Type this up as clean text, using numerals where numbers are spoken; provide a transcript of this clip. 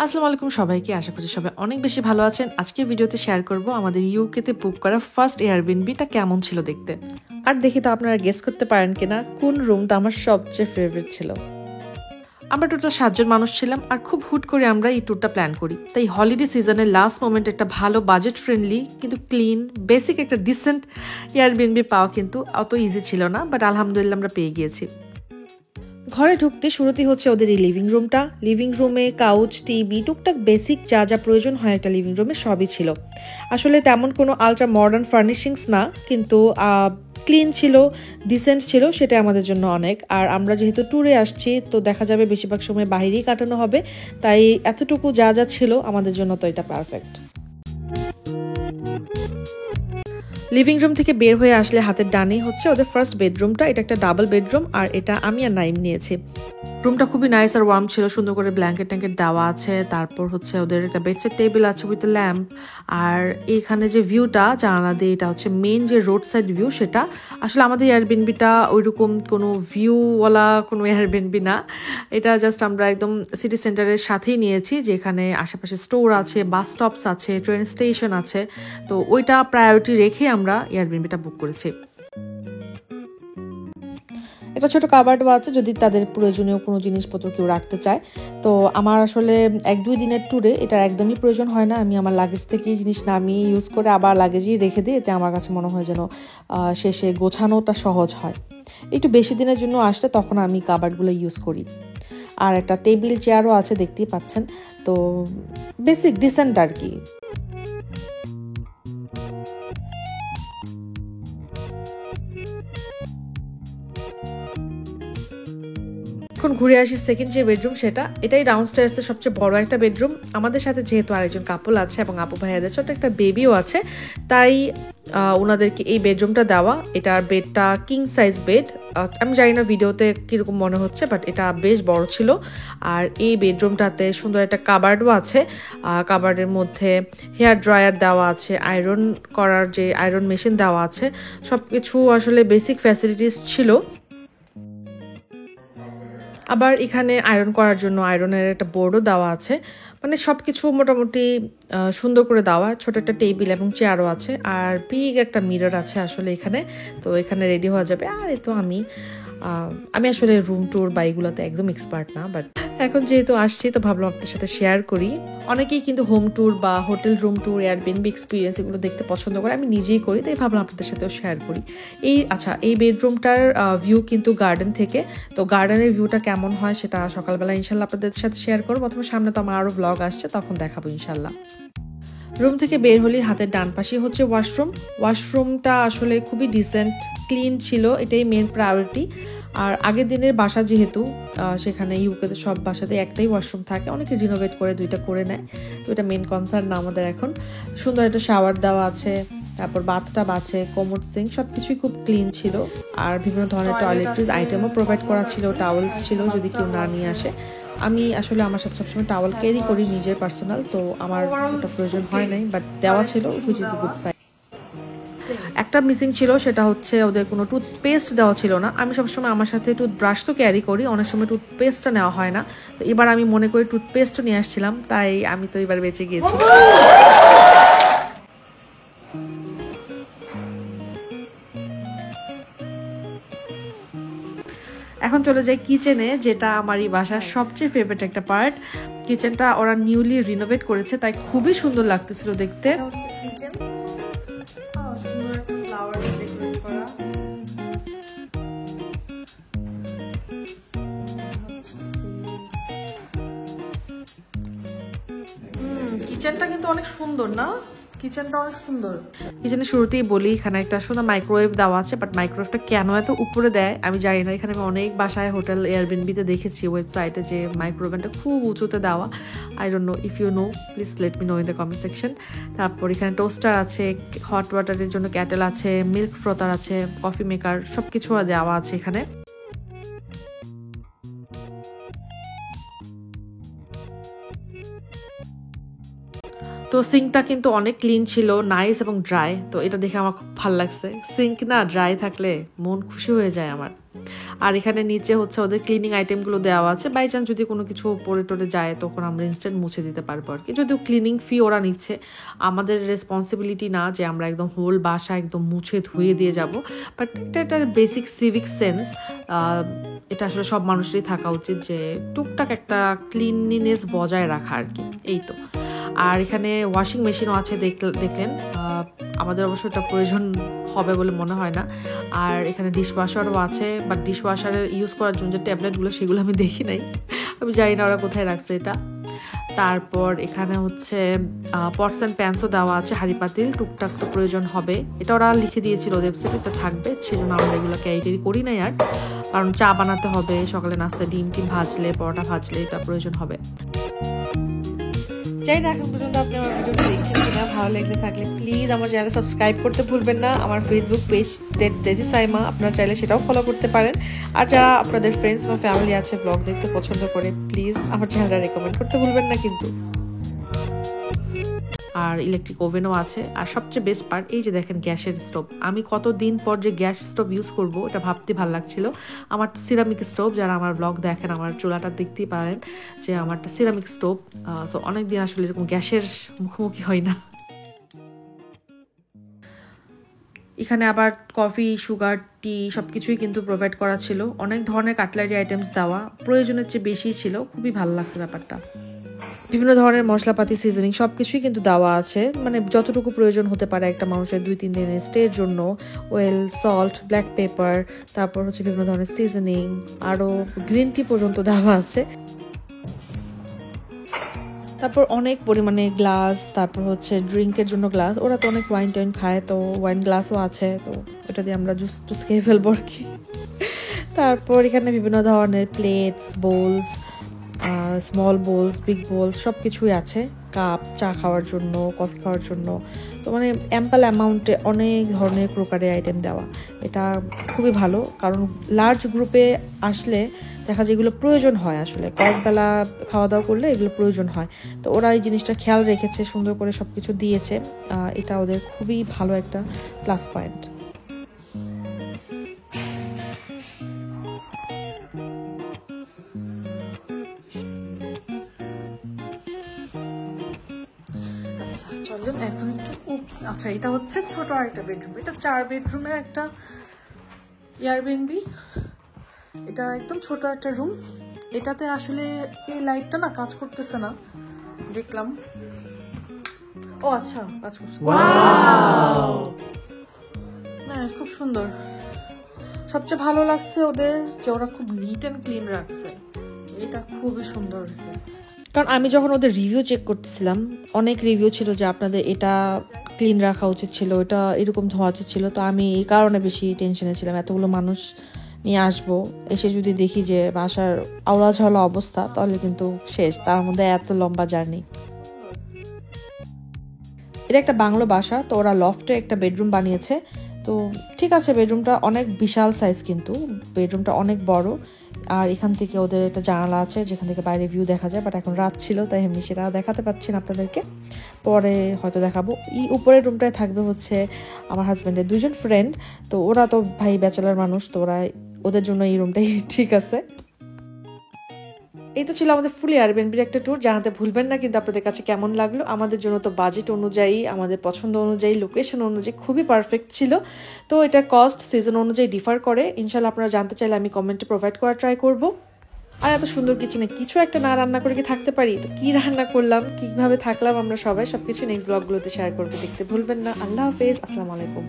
আসসালামু আলাইকুম সবাইকে, আশা করছি সবাই অনেক বেশি ভালো আছেন। আজকে ভিডিওতে শেয়ার করব আমাদের ইউকেতে বুক করা ফার্স্ট এয়ারবিএনবিটা কেমন ছিল দেখতে। আর দেখি তো আপনারা গেস করতে পারেন কিনা কোন রুমটা আমার সবচেয়ে ফেভারিট ছিল। আমরা টোটাল 7 জন মানুষ ছিলাম আর খুব হুট করে আমরা এই ট্যুরটা প্ল্যান করি। তাই হলিডে সিজনের লাস্ট মোমেন্ট একটা ভালো বাজেট ফ্রেন্ডলি কিন্তু ক্লিন বেসিক একটা ডিসেন্ট এয়ারবিএনবি পাওয়া কিন্তু অত ইজি ছিল না, বাট আলহামদুলিল্লাহ আমরা পেয়ে গিয়েছি। ঘরে ঢুকতে শুরুতেই হচ্ছে ওদের এই লিভিং রুমটা। লিভিং রুমে কাউচ, টিভি, টুকটাক বেসিক যা যা প্রয়োজন হয় একটা লিভিং রুমে সবই ছিল। আসলে তেমন কোনো আলট্রা মডার্ন ফার্নিশিংস না, কিন্তু ক্লিন ছিল, ডিসেন্ট ছিল, সেটা আমাদের জন্য অনেক। আর আমরা যেহেতু ট্যুরে আসছি তো দেখা যাবে বেশিরভাগ সময় বাইরেই কাটানো হবে, তাই এতটুকু যা যা ছিল আমাদের জন্য তো এটা পারফেক্ট। লিভিং রুম থেকে বের হয়ে আসলে হাতের ডানেই হচ্ছে ওদের ফার্স্ট বেডরুমটা। এটা একটা ডাবল বেডরুম আর এটা আমি আর নাইম নিয়েছি। রুমটা খুবই নাইস আর ওয়ার্ম ছিল, সুন্দর করে ব্ল্যাঙ্কেট ট্যাঙ্কেট দেওয়া আছে। তারপর হচ্ছে ওদের একটা বেডসেট টেবিল আছে উইথ ল্যাম্প। আর এইখানে যে ভিউটা জানালা দিয়ে, এটা হচ্ছে মেইন যে রোড সাইড ভিউ সেটা। আসলে আমাদের এয়ারবিএনবিটা ওইরকম কোনো ভিউওয়ালা কোনো এয়ারবিএনবি না, এটা জাস্ট আমরা একদম সিটি সেন্টারের সাথেই নিয়েছি, যেখানে আশেপাশে স্টোর আছে, বাস স্টপস আছে, ট্রেন স্টেশন আছে। তো ওইটা প্রায়োরিটি রেখে আমরা এয়ারবিএনবিটা বুক করেছি। একটা ছোট কাবার্ডও আছে যদি তাদের প্রয়োজনীয় কোনো জিনিসপত্র কেউ রাখতে চায়। তো আমার আসলে 1-2 দিনের ট্যুরে এটা একদমই প্রয়োজন হয় না। আমি আমার লাগেজ থেকেই জিনিস নামিয়ে ইউজ করে আবার লাগেজই রেখে দিই। এতে আমার কাছে মনে হয় যেন শেষে গোছানোটা সহজ হয়। একটু বেশি দিনের জন্য আসলে তখন আমি কাবার্ডগুলো ইউজ করি। আর একটা টেবিল চেয়ারও আছে, দেখতেই পাচ্ছেন। তো বেসিক ডিসেন্ট আর কি। এখন ঘুরে আসি সেকেন্ড যে বেডরুম এটাই ডাউনস্টায়ার্সের সবচেয়ে বড় একটা বেডরুম। আমাদের সাথে যেহেতু আরেকজন কাপল আছে এবং আপু ভাইয়াদের ছোট একটা বেবিও আছে, তাই ওনাদেরকে এই বেডরুমটা দেওয়া। এটার বেডটা কিং সাইজ বেড। আমি জানি না ভিডিওতে কীরকম মনে হচ্ছে, বাট এটা বেশ বড় ছিল। আর এই বেডরুমটাতে সুন্দর একটা কাবার্ডও আছে। কাবার্ডের মধ্যে হেয়ার ড্রায়ার দেওয়া আছে, আয়রন করার যে আয়রন মেশিন দেওয়া আছে, সব কিছু আসলে বেসিক ফ্যাসিলিটিস ছিল। আবার এখানে আয়রন করার জন্য আয়রনের একটা বোর্ডও দেওয়া আছে। মানে সব কিছু মোটামুটি সুন্দর করে দেওয়া। ছোট একটা টেবিল এবং চেয়ারও আছে, আর বিগ একটা মিরর আছে আসলে এখানে। তো এখানে রেডি হওয়া যাবে। আর এই তো আমি আসলে রুম ট্যুর বা এগুলোতে একদম এক্সপার্ট না, বাট এখন যেহেতু আসছি তো ভাবলাম আপনাদের সাথে শেয়ার করি। অনেকেই কিন্তু হোম ট্যুর বা hotel room tour, Airbnb experience এগুলো দেখতে পছন্দ করে, আমি নিজেই করি, তাই ভাবলাম আপনাদের সাথেও শেয়ার করি। এই বেডরুমটার ভিউ কিন্তু গার্ডেন থেকে। তো গার্ডেনের ভিউটা কেমন হয় সেটা সকালবেলা ইনশাল্লাহ আপনাদের সাথে শেয়ার করবো, অথবা সামনে তো আমার আরও ব্লগ আসছে, তখন দেখাবো ইনশাল্লাহ। রুম থেকে বের হলে হাতের ডান পাশে হচ্ছে ওয়াশরুম। ওয়াশরুমটা আসলে খুবই ডিসেন্ট, ক্লিন ছিল, এটাই মেন প্রায়োরিটি। আর আগের দিনের বাসা যেহেতু, সেখানে ইউকেতে সব বাসাতে একটাই ওয়াশরুম থাকে, অনেকে রিনোভেট করে 2টা করে নেয়, তো এটা মেন কনসার্ন না আমাদের এখন। সুন্দর একটা শাওয়ার দেওয়া আছে, তারপর বাথটাব আছে, কোমোড সিঙ্ক, সব কিছুই খুব ক্লিন ছিল। আর বিভিন্ন ধরনের টয়লেট্রিজ আইটেমও প্রোভাইড করা ছিল, টাওয়েলস ছিল যদি কেউ না নিয়ে আসে। আমি আসলে আমার সাথে সবসময় টাওয়াল ক্যারি করি নিজের পার্সোনাল, তো আমার ওটা প্রয়োজন হয় নাই, বাট দেওয়া ছিল, হুইচ ইজ গুড সাইড। একটা মিসিং ছিল, সেটা হচ্ছে ওদের কোনো টুথপেস্ট দেওয়া ছিল না। আমি সবসময় আমার সাথে টুথব্রাশ তো ক্যারি করি, অনেক সময় টুথপেস্টটা নেওয়া হয় না। তো এবার আমি মনে করি টুথপেস্টও নিয়ে আসছিলাম, তাই আমি তো এবার বেঁচে গিয়েছি। এখন চলে যাই কিচেনে, যেটা আমার এই বাসার সবচেয়ে ফেভারিট একটা পার্ট। কিচেনটা ওরা নিউলি রিনোভেট করেছে, তাই খুবই সুন্দর লাগতেছিল দেখতে। কিচেনটা কিন্তু অনেক সুন্দর না? কিচেনটা অনেক সুন্দর। কিচেনের শুরুতেই বলি এখানে একটা সুন্দর মাইক্রোওয়েভ দেওয়া আছে, বাট মাইক্রোওয়েভটা কেন এত উপরে দেয় আমি জানি না। এখানে আমি অনেক বাসায় হোটেল এয়ারবিএনবিতে দেখেছি ওয়েবসাইটে যে মাইক্রোওয়েভটা খুব উঁচুতে দেওয়া। I don't know, if you know please let me know in the comment section. তারপর এখানে টোস্টার আছে, হট ওয়াটারের জন্য ক্যাটেল আছে, মিল্ক ফ্রোথার আছে, কফি মেকার, সব কিছু দেওয়া আছে এখানে। তো তো সিঙ্কটা কিন্তু অনেক ক্লিন ছিল, নাইস এবং ড্রাই। তো এটা দেখে আমার খুব ভালো লাগছে। সিঙ্ক না ড্রাই থাকলে মন খুশি হয়ে যায় আমার। আর এখানে নিচে হচ্ছে ওদের ক্লিনিং আইটেমগুলো দেওয়া আছে, বাই চান্স যদি কোনো কিছু পরে টরে যায় তখন আমরা ইনস্ট্যান্ট মুছে দিতে পারবো আর কি। যদিও ক্লিনিং ফি ওরা নিচ্ছে, আমাদের রেসপন্সিবিলিটি না যে আমরা একদম হোল বাসা একদম মুছে ধুয়ে দিয়ে যাব, বাট এটা একটা বেসিক সিভিক সেন্স। এটা আসলে সব মানুষেরই থাকা উচিত যে টুকটাক একটা ক্লিনলিনেস বজায় রাখা আর কি, এই তো। আর এখানে ওয়াশিং মেশিনও আছে দেখলেন, আমাদের অবশ্য এটা প্রয়োজন হবে বলে মনে হয় না। আর এখানে ডিশ ওয়াশারও আছে, বাট ডিশ ওয়াশারের ইউজ করার জন্য যে ট্যাবলেটগুলো সেগুলো আমি দেখি নাই, আমি জানি না ওরা কোথায় রাখছে এটা। তারপর এখানে হচ্ছে পটস অ্যান্ড প্যান্সও দেওয়া আছে, হাঁড়ি পাতিল টুকটাক তো প্রয়োজন হবে, এটা ওরা লিখে দিয়েছিল ওয়েবসাইটে, এটা থাকবে, সেজন্য আমরা এগুলো ক্যারি করি নাই আর, কারণ চা বানাতে হবে, সকালে নাস্তা ডিম টিম ভাজলে, পরোটা ভাজলে এটা প্রয়োজন হবে। চাই না এখন পর্যন্ত আপনি আমার ভিডিওটা দেখছেন কিনা, ভালো লেগে থাকলে প্লিজ আমার চ্যানেল সাবস্ক্রাইব করতে ভুলবেন না। আমার ফেসবুক পেজ দেদি সাইমা, আপনারা চাইলে সেটাও ফলো করতে পারেন। আর যারা আপনাদের ফ্রেন্ডস বা ফ্যামিলি আছে ব্লগ দেখতে পছন্দ করে, প্লিজ আমার চ্যানেলটা রেকমেন্ড করতে ভুলবেন না কিন্তু। আর ইলেকট্রিক ওভেনও আছে। আর সবচেয়ে বেস্ট পার্ট এই যে দেখেন গ্যাসের স্টোভ, আমি কতদিন পর যে গ্যাস স্টোভ ইউজ করব এটা ভাবতে ভালো লাগছিল। আমার সিরামিক স্টোভ, যারা আমার ব্লগ দেখেন আমার চুলাটা দেখতেই পারেন যে আমারটা সিরামিক স্টোভ, সো অনেকদিন আসলে এরকম গ্যাসের মুখোমুখি হয় না। এখানে আবার কফি, সুগার, টি সবকিছুই কিন্তু প্রোভাইড করা ছিল, অনেক ধরনের কাটলারি আইটেমস দেওয়া, প্রয়োজনের চেয়ে বেশি ছিল, খুবই ভালো লাগছে ব্যাপারটা। বিভিন্ন ধরনের মশলাপাতি, সিজনিং সবকিছুই কিন্তু দেওয়া আছে, মানে যতটুকু প্রয়োজন হতে পারে একটা মানুষের 2-3 দিনের স্টের জন্য। ওয়েল, সল্ট, ব্ল্যাক পেপার, তারপর হচ্ছে বিভিন্ন ধরনের সিজনিং, আরও গ্রিন টি পর্যন্ত দেওয়া আছে। তারপর অনেক পরিমাণে গ্লাস, তারপর হচ্ছে ড্রিঙ্কের জন্য গ্লাস, ওরা তো অনেক ওয়াইন টাইন খায়, তো ওয়াইন গ্লাসও আছে, তো ওটা দিয়ে আমরা জুস টুস খেয়ে ফেলবো আর কি। তারপর এখানে বিভিন্ন ধরনের plates, bowls, small bowls, big bowls সব কিছুই আছে, কাপ, চা খাওয়ার জন্য, কফি খাওয়ার জন্য, তো মানে অ্যাম্পল অ্যামাউন্টে অনেক ধরনের ক্রোকারি আইটেম দেওয়া। এটা খুবই ভালো, কারণ লার্জ গ্রুপে আসলে দেখা যায় এগুলো প্রয়োজন হয়, আসলে কয়েকবেলা খাওয়া দাওয়া করলে এগুলো প্রয়োজন হয়, তো ওরা এই জিনিসটা খেয়াল রেখেছে, সুন্দর করে সব কিছু দিয়েছে, এটা ওদের খুবই ভালো একটা প্লাস পয়েন্ট। চলুন এখন একটু, আচ্ছা এটা হচ্ছে ছোট একটা বেডরুম, এটা 4 বেডরুমের একটা এয়ারবিএনবি, এটা একদম ছোট একটা রুম। এটাতে আসলে এই লাইটটা না কাজ করতেছে না, দেখলাম, ও আচ্ছা কাজ করছে, না খুব সুন্দর। সবচেয়ে ভালো লাগছে ওদের যে ওরা খুব নিট অ্যান্ড ক্লিন রাখছে, এটা খুবই সুন্দর হয়েছে। কারণ আমি যখন ওদের রিভিউ চেক করতেছিলাম, অনেক রিভিউ ছিল যে আপনাদের এটা ক্লিন রাখা উচিত ছিল, এটা এরকম ধোয়া উচিত ছিল, তো আমি এই কারণে বেশি টেনশনে ছিলাম। এতগুলো মানুষ নিয়ে আসবো, এসে যদি দেখি যে বাসার আওলা ঝাওলা অবস্থা, তাহলে কিন্তু শেষ, তার মধ্যে এত লম্বা জার্নি। এটা একটা বাংলো বাসা, তো ওরা লফটে একটা বেডরুম বানিয়েছে, তো ঠিক আছে, বেডরুমটা অনেক বিশাল সাইজ, কিন্তু বেডরুমটা অনেক বড়। আর এখান থেকে ওদের একটা জানালা আছে যেখান থেকে বাইরে ভিউ দেখা যায়, বাট এখন রাত ছিল তাই এমনি সেটা দেখাতে পাচ্ছি না আপনাদেরকে, পরে হয়তো দেখাবো। এই উপরের রুমটায় থাকবে হচ্ছে আমার হাজব্যান্ডের 2জন ফ্রেন্ড, তো ওরা তো ভাই ব্যাচেলার মানুষ, তো ওদের জন্য এই রুমটাই ঠিক আছে। এই তো ছিল আমাদের ফুল এয়ারবিএনবির একটা ট্যুর। জানাতে ভুলবেন না কিন্তু আপনাদের কাছে কেমন লাগলো। আমাদের জন্য তো বাজেট অনুযায়ী, আমাদের পছন্দ অনুযায়ী, লোকেশন অনুযায়ী খুবই পারফেক্ট ছিল। তো এটার কস্ট সিজন অনুযায়ী ডিফার করে, ইনশাল্লাহ আপনারা জানতে চাইলে আমি কমেন্টে প্রোভাইড করার ট্রাই করব। আর এত সুন্দর কিচেনে কিছু একটা না রান্না করে কি থাকতে পারি, তো কি রান্না করলাম, কিভাবে থাকলাম আমরা সবাই, সবকিছু নেক্সট ব্লগগুলোতে শেয়ার করবো, দেখতে ভুলবেন না। আল্লাহ হাফেজ, আসসালামু আলাইকুম।